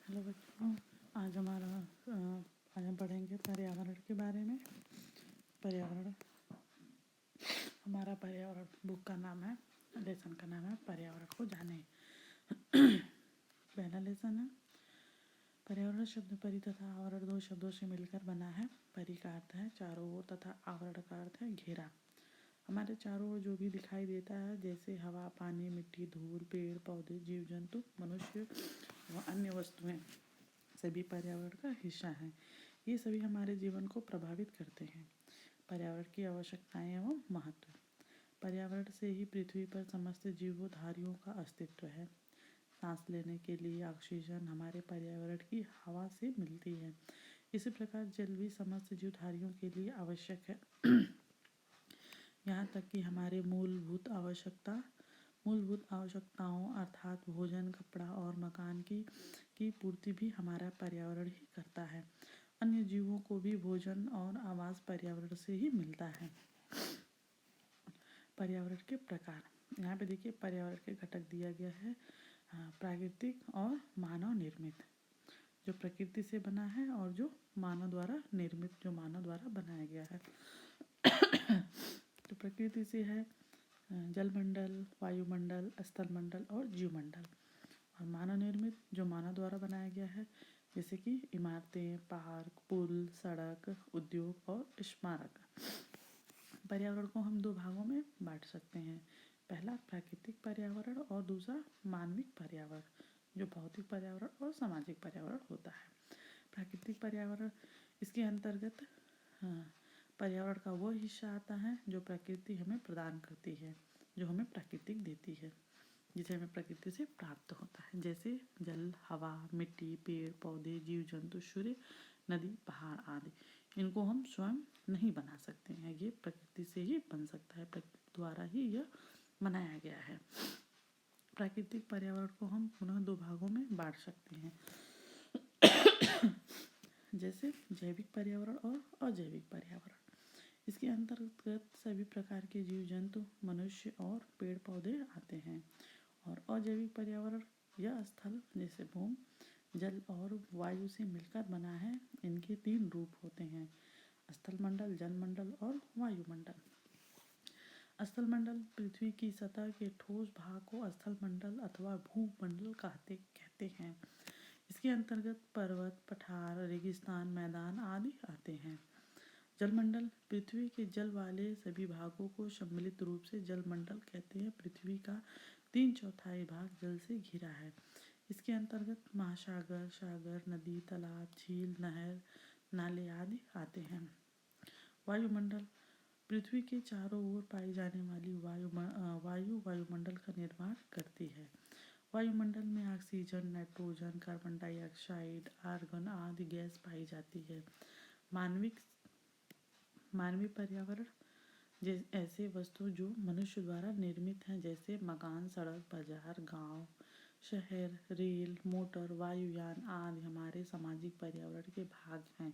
Hello बच्चों, आज हम पढ़ेंगे पर्यावरण के बारे में। पर्यावरण हमारा पर्यावरण बुक का नाम है, लेसन का नाम है पर्यावरण को जाने। पहला लेसन है पर्यावरण। शब्द परि तथा आवरण दो शब्दों से मिलकर बना है। परि का अर्थ है चारों ओर तथा आवरण का अर्थ है घेरा। हमारे चारों ओर जो भी दिखाई देता है, जैसे हवा, पानी, मिट्टी, धूल, पेड़ पौधे, जीव जंतु, मनुष्य व अन्य वस्तुएं, सभी पर्यावरण का हिस्सा हैं। ये सभी हमारे जीवन को प्रभावित करते हैं। पर्यावरण की आवश्यकताएं एवं महत्व। पर्यावरण से ही पृथ्वी पर समस्त जीवधारियों का अस्तित्व है। सांस लेने के लिए ऑक्सीजन हमारे पर्यावरण की हवा से मिलती है। इसी प्रकार जल भी समस्त जीवधारियों के लिए आवश्यक है। यहाँ तक कि हमारे मूलभूत आवश्यकताओं अर्थात भोजन, कपड़ा और मकान की पूर्ति भी हमारा पर्यावरण ही करता है। अन्य जीवों को भी भोजन और आवास पर्यावरण से ही मिलता है। पर्यावरण के प्रकार, यहाँ पे देखिए पर्यावरण के घटक दिया गया है। प्राकृतिक और मानव निर्मित, जो प्रकृति से बना है, और जो मानव द्वारा निर्मित, जो मानव द्वारा बनाया गया है। तो प्रकृति से है जलमंडल, वायुमंडल, स्थलमंडल और जीवमंडल। और मानव निर्मित, जो मानव द्वारा बनाया गया है, जैसे कि इमारतें, पार्क, पुल, सड़क, उद्योग और स्मारक। पर्यावरण को हम दो भागों में बांट सकते हैं। पहला प्राकृतिक पर्यावरण और दूसरा मानविक पर्यावरण, जो भौतिक पर्यावरण और सामाजिक पर्यावरण होता है। प्राकृतिक पर्यावरण, इसके अंतर्गत पर्यावरण का वो हिस्सा आता है जो प्रकृति हमें प्रदान करती है, जो हमें प्राकृतिक देती है, जिसे हमें प्रकृति से प्राप्त होता है, जैसे जल, हवा, मिट्टी, पेड़ पौधे, जीव जंतु, सूर्य, नदी, पहाड़ आदि। इनको हम स्वयं नहीं बना सकते हैं, ये प्रकृति से ही बन सकता है, प्रकृति द्वारा ही यह बनाया गया है। प्राकृतिक पर्यावरण को हम पुनः दो भागों में बांट सकते हैं, जैसे जैविक पर्यावरण और अजैविक पर्यावरण। इसके अंतर्गत सभी प्रकार के जीव जंतु, मनुष्य और पेड़ पौधे आते हैं। और अजैविक पर्यावरण यह स्थल, जैसे भूमि, जल और वायु से मिलकर बना है। इनके तीन रूप होते हैं: स्थलमंडल, जलमंडल और वायुमंडल। स्थलमंडल पृथ्वी की सतह के ठोस भाग को स्थलमंडल अथवा भूमंडल कहते हैं। इसके अंतर्गत पर्वत, पठार, रेगिस्तान, मैदान आदि आते हैं। जलमंडल पृथ्वी के जल वाले सभी भागों को सम्मिलित रूप से जलमंडल कहते हैं। पृथ्वी का 3/4 भाग जल से घिरा है। इसके अंतर्गत महासागर, सागर, नदी, तालाब, झील, नहर, नाले आदि आते हैं। वायुमंडल पृथ्वी के चारों ओर पाई जाने वाली वायुमंडल का निर्माण करती है। वायुमंडल में oxygen, nitrogen, carbon dioxide, argon आदि गैस पाई जाती है। मानवीय पर्यावरण ऐसे वस्तु जो मनुष्य द्वारा निर्मित हैं, जैसे मकान, सड़क, बाजार, गांव, शहर, रेल, मोटर, वायुयान आदि हमारे सामाजिक पर्यावरण के भाग हैं।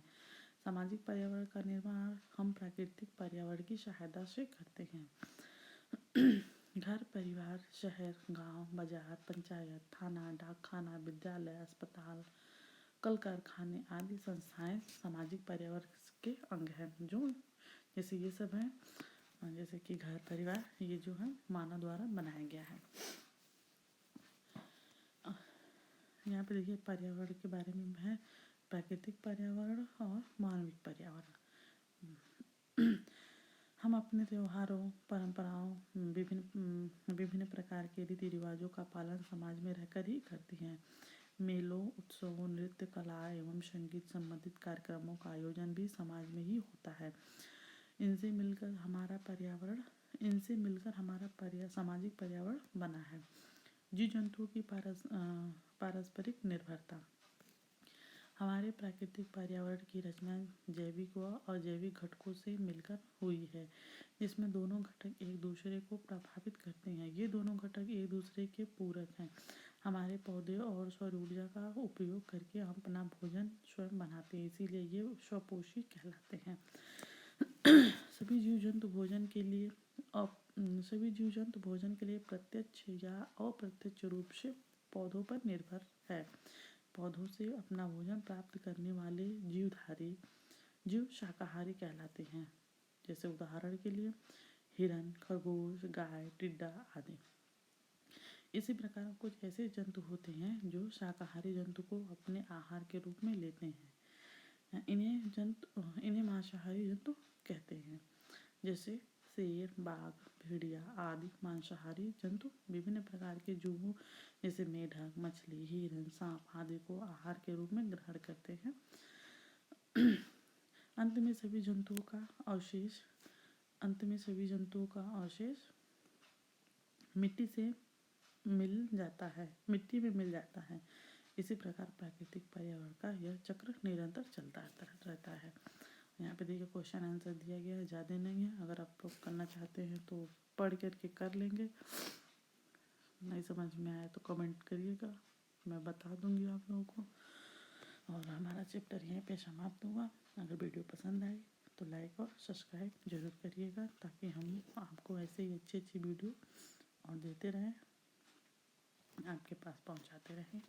सामाजिक पर्यावरण का निर्माण हम प्राकृतिक पर्यावरण की सहायता से करते हैं। घर, परिवार, शहर, गांव, बाजार, पंचायत, थाना, डाकखाना, विद्यालय, अस्पताल, कल कारखाने आदि संस्थाएं सामाजिक पर्यावरण के अंग हैं। जो जैसे ये सब हैं, जैसे कि घर, परिवार, ये जो है मानव द्वारा बनाया गया है। यहाँ पे देखिए पर्यावरण के बारे में है प्राकृतिक पर्यावरण और मानविक पर्यावरण। हम अपने त्योहारों, परंपराओं, विभिन्न प्रकार के रीति रिवाजों का पालन समाज में रहकर ही करते हैं। मेलों, उत्सवों, नृत्य, कला एवं संगीत संबंधित कार्यक्रमों का आयोजन भी समाज में ही होता है। इनसे मिलकर हमारा सामाजिक पर्यावरण बना है। जीव जंतुओं की पारस्परिक निर्भरता। हमारे प्राकृतिक पर्यावरण की रचना जैविक व अजैविक घटकों से मिलकर हुई है, जिसमें दोनों घटक एक दूसरे को प्रभावित करते हैं। ये दोनों घटक एक दूसरे के पूरक हैं। हमारे पौधे और सौर ऊर्जा का उपयोग करके हम अपना भोजन स्वयं बनाते हैं, इसीलिए ये स्वपोषी कहलाते हैं। सभी जीव जंतु भोजन के लिए प्रत्यक्ष या अप्रत्यक्ष रूप से पौधों पर निर्भर है। पौधों से अपना भोजन प्राप्त करने वाले जीवधारी जीव शाकाहारी कहलाते हैं। जैसे उदाहरण के लिए हिरन, खरगोश, गाय, टिड्डा आदि। इसी प्रकार कुछ ऐसे जंतु होते हैं जो शाकाहारी जंतु को अपने आहार के रूप में लेते हैं। इन्हें मांसाहारी जंतु कहते हैं। जैसे शेर, बाघ, भेड़िया आदि मांसाहारी जंतु विभिन्न प्रकार के जीवों जैसे मेढक, मछली, हिरन, सांप आदि को आहार के रूप में ग्रहण करते हैं। अंत में सभी जंतुओं का अवशेष मिट्टी में मिल जाता है। इसी प्रकार प्राकृतिक पर्यावरण का यह चक्र निरंतर चलता रहता है। यहाँ पे देखिए क्वेश्चन आंसर दिया गया है, ज़्यादा नहीं है। अगर आप लोग करना चाहते हैं तो पढ़ करके कर लेंगे, नहीं समझ में आया तो कमेंट करिएगा, मैं बता दूंगी आप लोगों को। और हमारा चैप्टर यहीं पे समाप्त हुआ। अगर वीडियो पसंद आई तो लाइक और सब्सक्राइब जरूर करिएगा, ताकि हम आपको ऐसे ही अच्छी वीडियो और देते रहें, आपके पास पहुंचाते रहें।